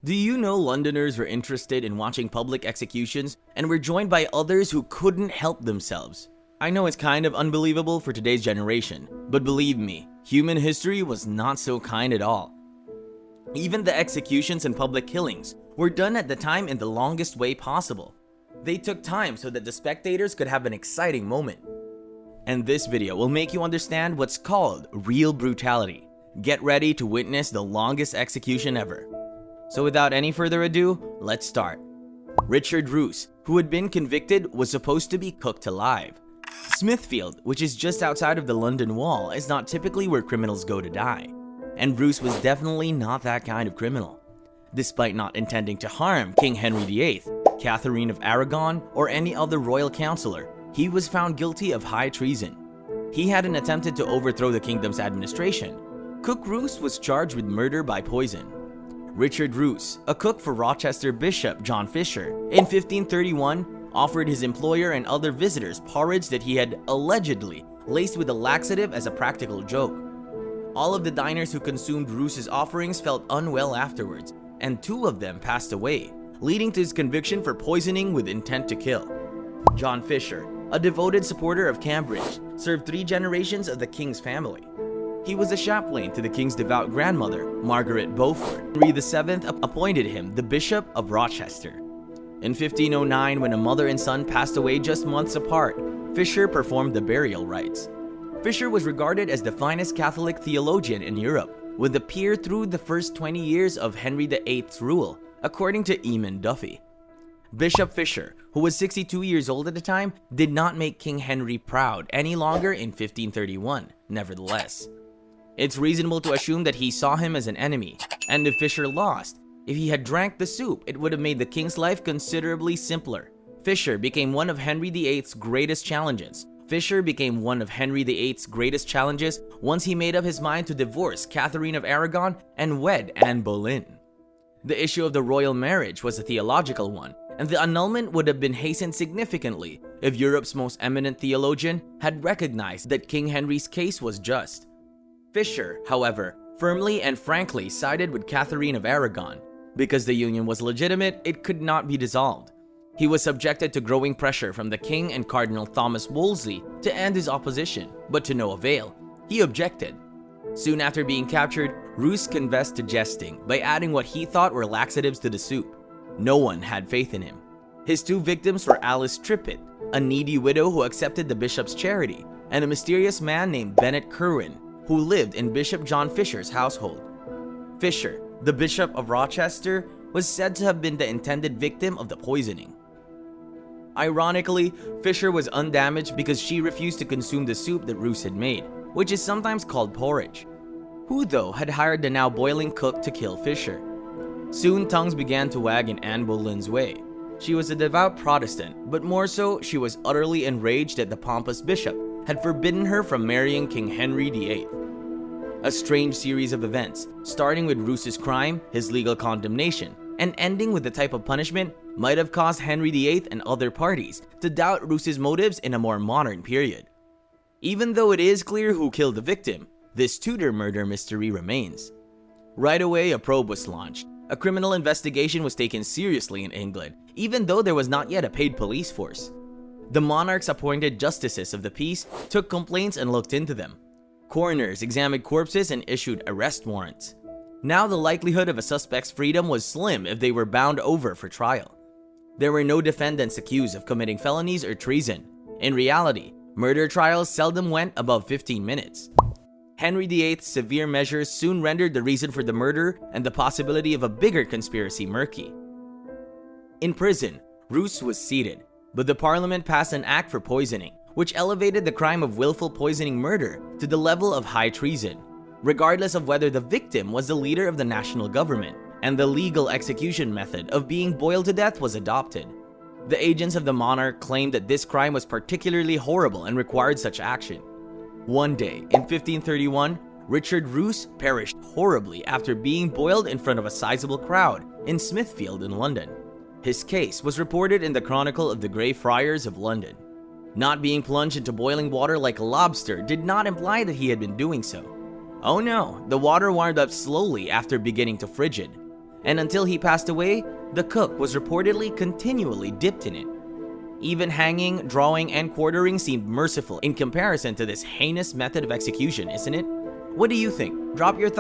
Do you know Londoners were interested in watching public executions and were joined by others who couldn't help themselves? I know it's kind of unbelievable for today's generation, but believe me, human history was not so kind at all. Even the executions and public killings were done at the time in the longest way possible. They took time so that the spectators could have an exciting moment. And this video will make you understand what's called real brutality. Get ready to witness the longest execution ever. So without any further ado, let's start. Richard Roos, who had been convicted, was supposed to be cooked alive. Smithfield, which is just outside of the London Wall, is not typically where criminals go to die. And Roos was definitely not that kind of criminal. Despite not intending to harm King Henry VIII, Catherine of Aragon, or any other royal counselor, he was found guilty of high treason. He hadn't attempted to overthrow the kingdom's administration. Cook Roos was charged with murder by poison. Richard Roos, a cook for Rochester Bishop John Fisher, in 1531 offered his employer and other visitors porridge that he had allegedly laced with a laxative as a practical joke. All of the diners who consumed Roos's offerings felt unwell afterwards, and 2 of them passed away, leading to his conviction for poisoning with intent to kill. John Fisher, a devoted supporter of Cambridge, served 3 generations of the king's family. He was a chaplain to the king's devout grandmother, Margaret Beaufort. Henry VII appointed him the Bishop of Rochester. In 1509, when a mother and son passed away just months apart, Fisher performed the burial rites. Fisher was regarded as the finest Catholic theologian in Europe, with a peer through the first 20 years of Henry VIII's rule, according to Eamon Duffy. Bishop Fisher, who was 62 years old at the time, did not make King Henry proud any longer in 1531, nevertheless. It's reasonable to assume that he saw him as an enemy, and if Fisher lost, if he had drank the soup, it would have made the king's life considerably simpler. Fisher became one of Henry VIII's greatest challenges. Once he made up his mind to divorce Catherine of Aragon and wed Anne Boleyn. The issue of the royal marriage was a theological one, and the annulment would have been hastened significantly if Europe's most eminent theologian had recognized that King Henry's case was just. Fisher, however, firmly and frankly sided with Catherine of Aragon. Because the union was legitimate, it could not be dissolved. He was subjected to growing pressure from the king and Cardinal Thomas Wolsey to end his opposition, but to no avail. He objected. Soon after being captured, Roos confessed to jesting by adding what he thought were laxatives to the soup. No one had faith in him. His 2 victims were Alice Trippitt, a needy widow who accepted the bishop's charity, and a mysterious man named Bennet Curwen, who lived in Bishop John Fisher's household. Fisher, the Bishop of Rochester, was said to have been the intended victim of the poisoning. Ironically, Fisher was undamaged because she refused to consume the soup that Roos had made, which is sometimes called porridge. Who, though, had hired the now boiling cook to kill Fisher? Soon tongues began to wag in Anne Boleyn's way. She was a devout Protestant, but more so, she was utterly enraged that the pompous bishop had forbidden her from marrying King Henry VIII. A strange series of events, starting with Roos's crime, his legal condemnation, and ending with the type of punishment, might have caused Henry VIII and other parties to doubt Roos's motives in a more modern period. Even though it is clear who killed the victim, this Tudor murder mystery remains. Right away, a probe was launched. A criminal investigation was taken seriously in England, even though there was not yet a paid police force. The monarch's appointed justices of the peace took complaints and looked into them. Coroners examined corpses and issued arrest warrants. Now the likelihood of a suspect's freedom was slim if they were bound over for trial. There were no defendants accused of committing felonies or treason. In reality, murder trials seldom went above 15 minutes. Henry VIII's severe measures soon rendered the reason for the murder and the possibility of a bigger conspiracy murky. In prison, Roos was seated, but the Parliament passed an act for poisoning, which elevated the crime of willful poisoning murder to the level of high treason, regardless of whether the victim was the leader of the national government, and the legal execution method of being boiled to death was adopted. The agents of the monarch claimed that this crime was particularly horrible and required such action. One day, in 1531, Richard Roos perished horribly after being boiled in front of a sizable crowd in Smithfield in London. His case was reported in the Chronicle of the Grey Friars of London. Not being plunged into boiling water like a lobster did not imply that he had been doing so. Oh no, the water warmed up slowly after beginning to frigid. and until he passed away, the cook was reportedly continually dipped in it. Even hanging, drawing, and quartering seemed merciful in comparison to this heinous method of execution, isn't it? What do you think? Drop your thoughts.